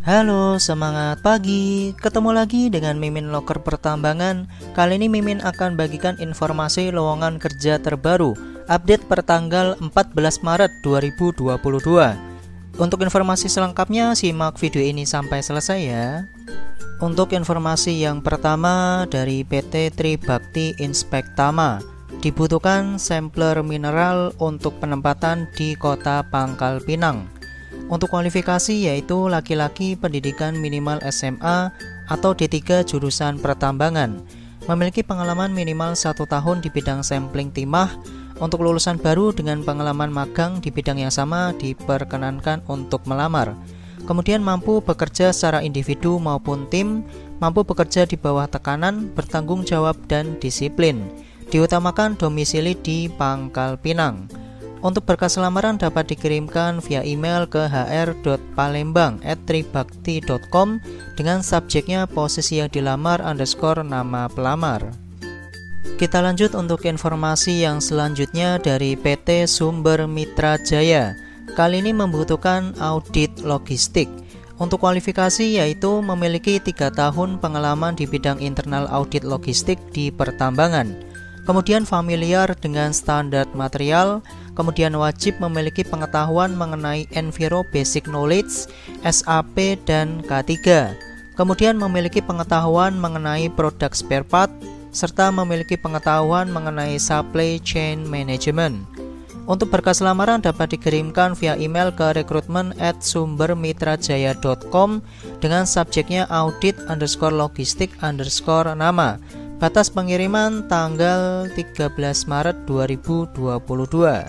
Halo, semangat pagi. Ketemu lagi dengan Mimin Loker Pertambangan. Kali ini Mimin akan bagikan informasi lowongan kerja terbaru, update per tanggal 14 Maret 2022. Untuk informasi selengkapnya, simak video ini sampai selesai ya. Untuk informasi yang pertama dari PT Tribakti Inspektama, dibutuhkan sampler mineral untuk penempatan di Kota Pangkal Pinang. Untuk kualifikasi yaitu laki-laki pendidikan minimal SMA atau D3 jurusan pertambangan, memiliki pengalaman minimal 1 tahun di bidang sampling timah. Untuk lulusan baru dengan pengalaman magang di bidang yang sama diperkenankan untuk melamar. Kemudian mampu bekerja secara individu maupun tim, mampu bekerja di bawah tekanan, bertanggung jawab dan disiplin. Diutamakan domisili di Pangkal Pinang. Untuk berkas lamaran dapat dikirimkan via email ke hr.palembang@tribakti.com dengan subjeknya posisi yang dilamar _ nama pelamar. Kita lanjut untuk informasi yang selanjutnya dari PT Sumber Mitra Jaya. Kali ini membutuhkan audit logistik. Untuk kualifikasi yaitu memiliki 3 tahun pengalaman di bidang internal audit logistik di pertambangan. Kemudian familiar dengan standar material, kemudian wajib memiliki pengetahuan mengenai Enviro Basic Knowledge, SAP, dan K3. Kemudian memiliki pengetahuan mengenai produk spare part, serta memiliki pengetahuan mengenai supply chain management. Untuk berkas lamaran dapat dikirimkan via email ke recruitment@sumbermitrajaya.com dengan subjeknya audit _logistik _nama. Batas pengiriman tanggal 13 Maret 2022.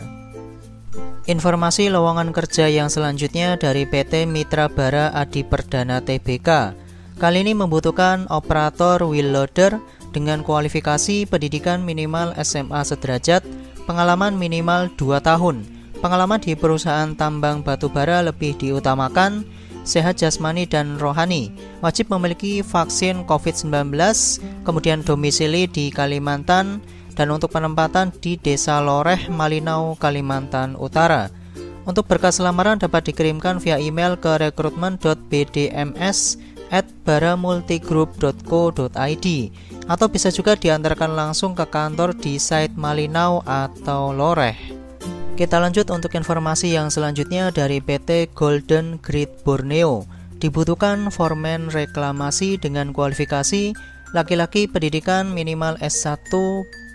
Informasi lowongan kerja yang selanjutnya dari PT Mitra Bara Adi Perdana Tbk. Kali ini membutuhkan operator wheel loader dengan kualifikasi pendidikan minimal SMA sederajat, pengalaman minimal 2 tahun. Pengalaman di perusahaan tambang batubara lebih diutamakan, sehat jasmani dan rohani, wajib memiliki vaksin COVID-19, kemudian domisili di Kalimantan, dan untuk penempatan di Desa Loreh, Malinau, Kalimantan Utara. Untuk berkas lamaran dapat dikirimkan via email ke recruitment.bdms@baramultigroup.co.id atau bisa juga diantarkan langsung ke kantor di site Malinau atau Loreh. Kita lanjut untuk informasi yang selanjutnya dari PT Golden Grid Borneo. Dibutuhkan foreman reklamasi dengan kualifikasi laki-laki pendidikan minimal S1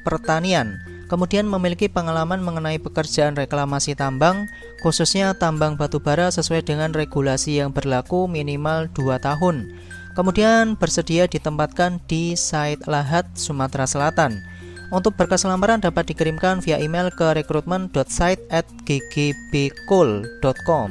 pertanian. Kemudian memiliki pengalaman mengenai pekerjaan reklamasi tambang, khususnya tambang batubara sesuai dengan regulasi yang berlaku minimal 2 tahun. Kemudian bersedia ditempatkan di site Lahat, Sumatera Selatan. Untuk berkas lamaran dapat dikirimkan via email ke recruitment.site@ggbcoal.com.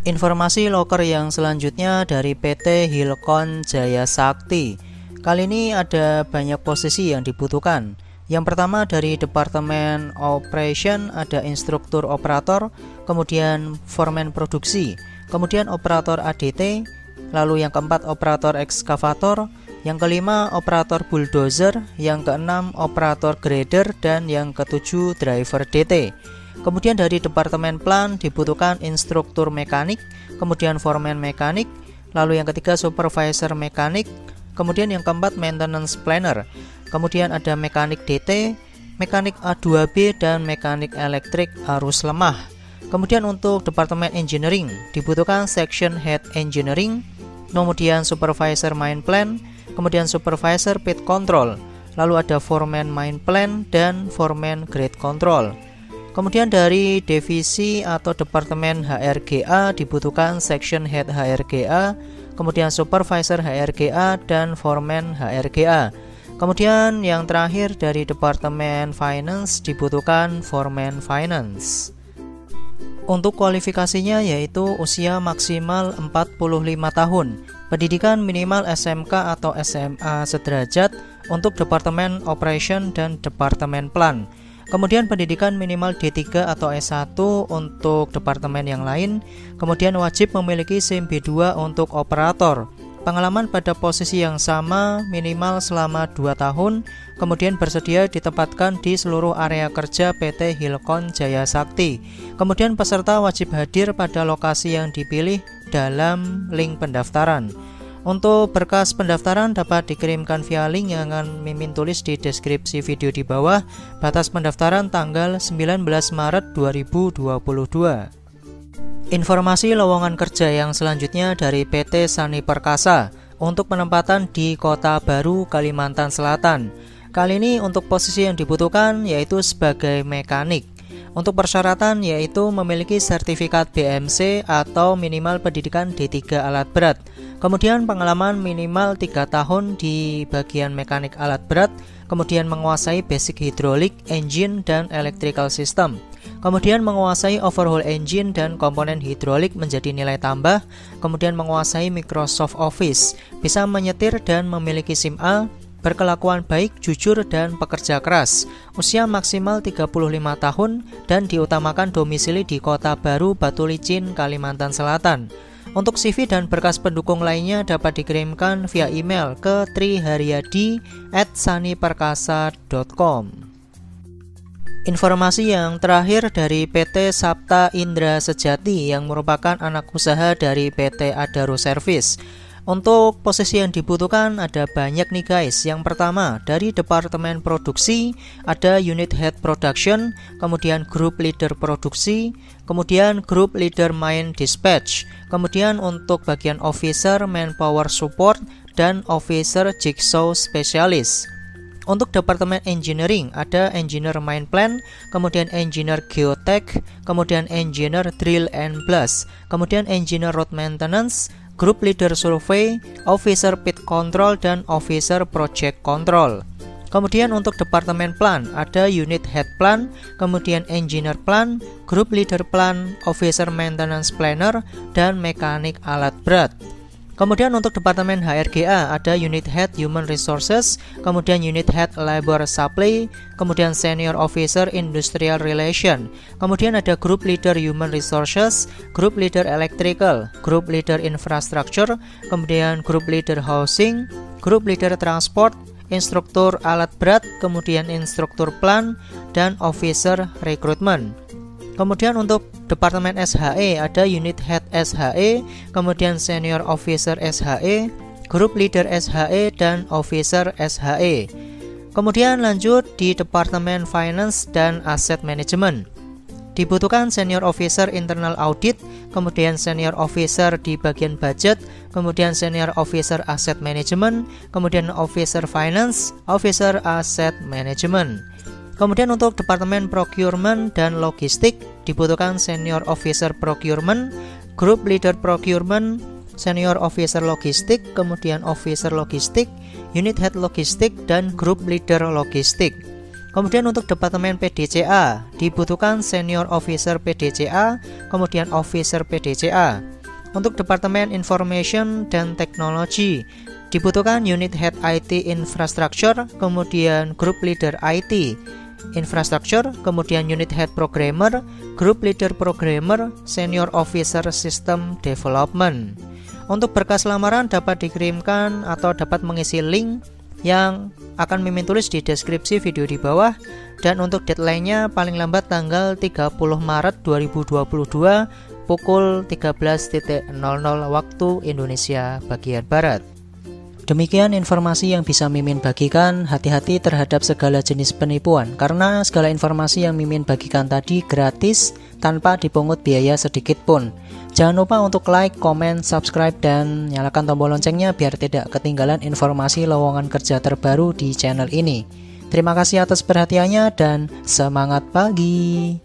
Informasi loker yang selanjutnya dari PT Hilcon Jaya Sakti. Kali ini ada banyak posisi yang dibutuhkan. Yang pertama dari Departemen Operation ada instruktur operator, kemudian foreman produksi, kemudian operator ADT, lalu yang keempat operator ekskavator, yang kelima operator bulldozer, yang keenam operator grader, dan yang ketujuh driver DT. Kemudian dari Departemen Plan dibutuhkan instruktur mekanik, kemudian foreman mekanik, lalu yang ketiga supervisor mekanik, kemudian yang keempat maintenance planner, kemudian ada mekanik DT, mekanik A2B, dan mekanik elektrik arus lemah. Kemudian untuk Departemen Engineering dibutuhkan section head engineering, kemudian supervisor main plan, kemudian supervisor pit control, lalu ada foreman main plan dan foreman grade control. Kemudian dari divisi atau departemen HRGA dibutuhkan section head HRGA, kemudian supervisor HRGA dan foreman HRGA. Kemudian yang terakhir dari departemen finance dibutuhkan foreman finance. Untuk kualifikasinya yaitu usia maksimal 45 tahun, pendidikan minimal SMK atau SMA sederajat untuk Departemen Operation dan Departemen Plan. Kemudian pendidikan minimal D3 atau S1 untuk departemen yang lain. Kemudian wajib memiliki SIM B2 untuk operator. Pengalaman pada posisi yang sama minimal selama 2 tahun. Kemudian bersedia ditempatkan di seluruh area kerja PT Hilcon Jaya Sakti. Kemudian peserta wajib hadir pada lokasi yang dipilih dalam link pendaftaran. Untuk berkas pendaftaran dapat dikirimkan via link yang akan Mimin tulis di deskripsi video di bawah. Batas pendaftaran tanggal 19 Maret 2022. Informasi lowongan kerja yang selanjutnya dari PT Sani Perkasa untuk penempatan di Kota Baru, Kalimantan Selatan. Kali ini untuk posisi yang dibutuhkan yaitu sebagai mekanik. Untuk persyaratan yaitu memiliki sertifikat BMC atau minimal pendidikan D3 alat berat. Kemudian pengalaman minimal 3 tahun di bagian mekanik alat berat. Kemudian menguasai basic hidrolik, engine, dan electrical system. Kemudian menguasai overhaul engine dan komponen hidrolik menjadi nilai tambah. Kemudian menguasai Microsoft Office. Bisa menyetir dan memiliki SIM A. Berkelakuan baik, jujur, dan pekerja keras. Usia maksimal 35 tahun dan diutamakan domisili di Kota Baru, Batu Licin, Kalimantan Selatan. Untuk CV dan berkas pendukung lainnya dapat dikirimkan via email ke triharyadi@saniperkasa.com. Informasi yang terakhir dari PT Sapta Indra Sejati yang merupakan anak usaha dari PT Adaro Service. Untuk posisi yang dibutuhkan ada banyak nih guys. Yang pertama dari Departemen Produksi ada Unit Head Production, kemudian Group Leader Produksi, kemudian Group Leader Main Dispatch, kemudian untuk bagian Officer Manpower Support dan Officer Jigsaw Specialist. Untuk Departemen Engineering ada Engineer Main Plan, kemudian Engineer Geotech, kemudian Engineer Drill and Blast, kemudian Engineer Road Maintenance, Group Leader Survey, Officer Pit Control, dan Officer Project Control. Kemudian untuk Departemen Plan ada Unit Head Plan, kemudian Engineer Plan, Group Leader Plan, Officer Maintenance Planner, dan Mekanik Alat Berat. Kemudian untuk Departemen HRGA ada Unit Head Human Resources, kemudian Unit Head Labor Supply, kemudian Senior Officer Industrial Relation, kemudian ada Group Leader Human Resources, Group Leader Electrical, Group Leader Infrastructure, kemudian Group Leader Housing, Group Leader Transport, Instruktur Alat Berat, kemudian Instruktur Plan, dan Officer Recruitment. Kemudian untuk Departemen SHE ada Unit Head SHE, kemudian Senior Officer SHE, Group Leader SHE, dan Officer SHE. Kemudian lanjut di Departemen Finance dan Asset Management. Dibutuhkan Senior Officer Internal Audit, kemudian Senior Officer di bagian budget, kemudian Senior Officer Asset Management, kemudian Officer Finance, Officer Asset Management. Kemudian untuk Departemen Procurement dan Logistik dibutuhkan Senior Officer Procurement, Group Leader Procurement, Senior Officer Logistik, kemudian Officer Logistik, Unit Head Logistik, dan Group Leader Logistik. Kemudian untuk Departemen PDCA dibutuhkan Senior Officer PDCA, kemudian Officer PDCA. Untuk Departemen Information dan Technology dibutuhkan Unit Head IT Infrastructure, kemudian Group Leader IT Infrastructure, kemudian Unit Head Programmer, Group Leader Programmer, Senior Officer System Development. Untuk berkas lamaran dapat dikirimkan atau dapat mengisi link yang akan Mimin tulis di deskripsi video di bawah. Dan untuk deadline-nya paling lambat tanggal 30 Maret 2022 pukul 13.00 waktu Indonesia bagian Barat. Demikian informasi yang bisa Mimin bagikan. Hati-hati terhadap segala jenis penipuan, karena segala informasi yang Mimin bagikan tadi gratis tanpa dipungut biaya sedikit pun. Jangan lupa untuk like, comment, subscribe, dan nyalakan tombol loncengnya biar tidak ketinggalan informasi lowongan kerja terbaru di channel ini. Terima kasih atas perhatiannya dan semangat pagi.